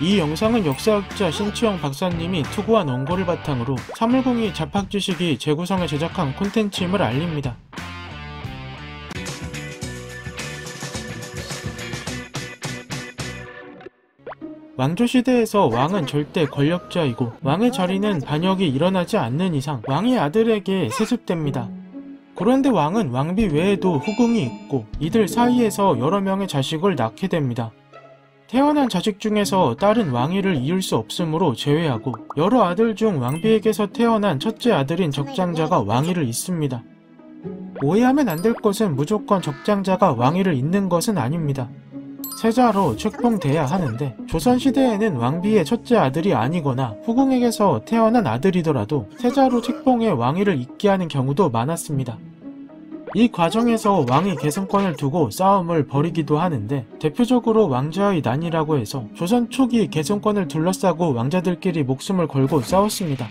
이 영상은 역사학자 신치영 박사님이 투고한 원고를 바탕으로 310이 잡학지식이 재구성해 제작한 콘텐츠임을 알립니다. 왕조시대에서 왕은 절대 권력자이고 왕의 자리는 반역이 일어나지 않는 이상 왕의 아들에게 세습됩니다. 그런데 왕은 왕비 외에도 후궁이 있고 이들 사이에서 여러 명의 자식을 낳게 됩니다. 태어난 자식 중에서 딸은 왕위를 이을 수 없으므로 제외하고 여러 아들 중 왕비에게서 태어난 첫째 아들인 적장자가 왕위를 잇습니다. 오해하면 안 될 것은 무조건 적장자가 왕위를 잇는 것은 아닙니다. 세자로 책봉돼야 하는데 조선시대에는 왕비의 첫째 아들이 아니거나 후궁에게서 태어난 아들이더라도 세자로 책봉해 왕위를 잇게 하는 경우도 많았습니다. 이 과정에서 왕이 계승권을 두고 싸움을 벌이기도 하는데 대표적으로 왕자의 난이라고 해서 조선 초기 계승권을 둘러싸고 왕자들끼리 목숨을 걸고 싸웠습니다.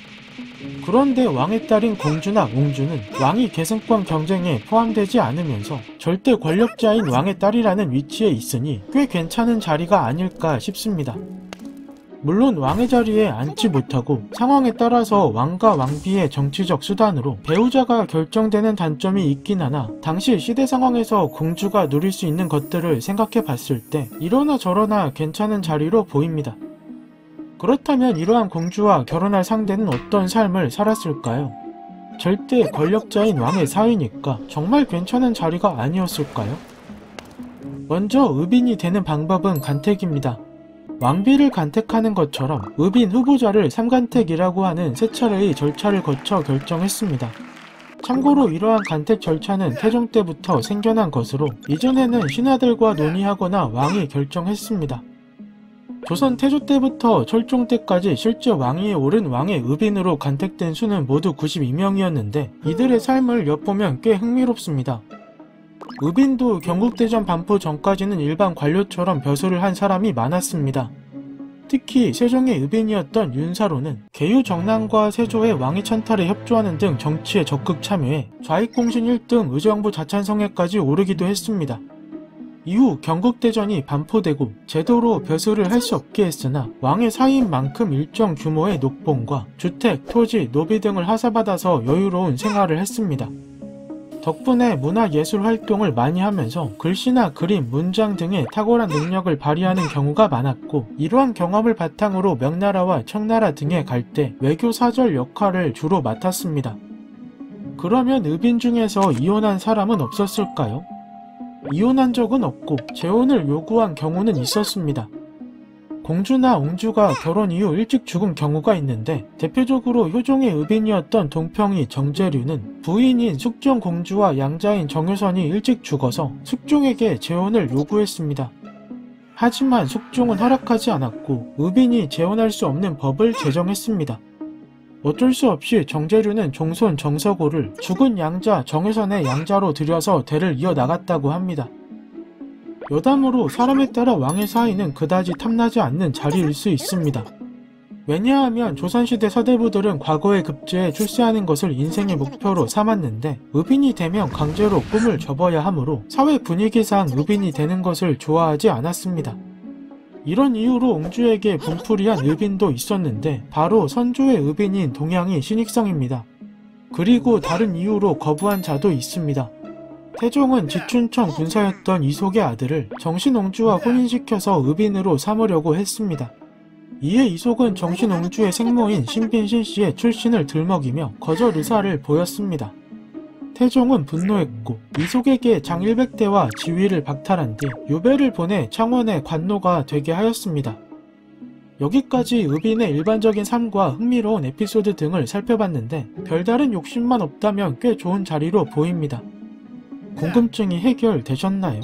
그런데 왕의 딸인 공주나 옹주는 왕위 계승권 경쟁에 포함되지 않으면서 절대 권력자인 왕의 딸이라는 위치에 있으니 꽤 괜찮은 자리가 아닐까 싶습니다. 물론 왕의 자리에 앉지 못하고 상황에 따라서 왕과 왕비의 정치적 수단으로 배우자가 결정되는 단점이 있긴 하나 당시 시대 상황에서 공주가 누릴 수 있는 것들을 생각해 봤을 때 이러나 저러나 괜찮은 자리로 보입니다. 그렇다면 이러한 공주와 결혼할 상대는 어떤 삶을 살았을까요? 절대 권력자인 왕의 사위니까 정말 괜찮은 자리가 아니었을까요? 먼저 의빈이 되는 방법은 간택입니다. 왕비를 간택하는 것처럼 의빈 후보자를 삼간택이라고 하는 세 차례의 절차를 거쳐 결정했습니다. 참고로 이러한 간택 절차는 태종 때부터 생겨난 것으로 이전에는 신하들과 논의하거나 왕이 결정했습니다. 조선 태조 때부터 철종 때까지 실제 왕위에 오른 왕의 의빈으로 간택된 수는 모두 92명이었는데 이들의 삶을 엿보면 꽤 흥미롭습니다. 의빈도 경국대전 반포 전까지는 일반 관료처럼 벼슬을 한 사람이 많았습니다. 특히 세종의 의빈이었던 윤사로는 계유정난과 세조의 왕위 찬탈에 협조하는 등 정치에 적극 참여해 좌익공신 1등 의정부 자찬성에까지 오르기도 했습니다. 이후 경국대전이 반포되고 제도로 벼슬을 할 수 없게 했으나 왕의 사위인 만큼 일정 규모의 녹봉과 주택, 토지, 노비 등을 하사받아서 여유로운 생활을 했습니다. 덕분에 문화예술 활동을 많이 하면서 글씨나 그림, 문장 등의 탁월한 능력을 발휘하는 경우가 많았고 이러한 경험을 바탕으로 명나라와 청나라 등에 갈 때 외교사절 역할을 주로 맡았습니다. 그러면 의빈 중에서 이혼한 사람은 없었을까요? 이혼한 적은 없고 재혼을 요구한 경우는 있었습니다. 공주나 옹주가 결혼 이후 일찍 죽은 경우가 있는데 대표적으로 효종의 의빈이었던 동평이 정재류는 부인인 숙종공주와 양자인 정효선이 일찍 죽어서 숙종에게 재혼을 요구했습니다. 하지만 숙종은 허락하지 않았고 의빈이 재혼할 수 없는 법을 제정했습니다. 어쩔 수 없이 정재류는 종손 정서고를 죽은 양자 정효선의 양자로 들여서 대를 이어나갔다고 합니다. 여담으로 사람에 따라 왕의 사위는 그다지 탐나지 않는 자리일 수 있습니다. 왜냐하면 조선시대 서대부들은 과거에 급제해 출세하는 것을 인생의 목표로 삼았는데 의빈이 되면 강제로 꿈을 접어야 하므로 사회 분위기상 의빈이 되는 것을 좋아하지 않았습니다. 이런 이유로 옹주에게 분풀이한 의빈도 있었는데 바로 선조의 의빈인 동양이 신익성입니다. 그리고 다른 이유로 거부한 자도 있습니다. 태종은 지춘청 군사였던 이속의 아들을 정신옹주와 혼인시켜서 의빈으로 삼으려고 했습니다. 이에 이속은 정신옹주의 생모인 신빈신씨의 출신을 들먹이며 거절 의사를 보였습니다. 태종은 분노했고 이속에게 장일백대와 지위를 박탈한 뒤 유배를 보내 창원의 관노가 되게 하였습니다. 여기까지 의빈의 일반적인 삶과 흥미로운 에피소드 등을 살펴봤는데 별다른 욕심만 없다면 꽤 좋은 자리로 보입니다. 궁금증이 해결되셨나요?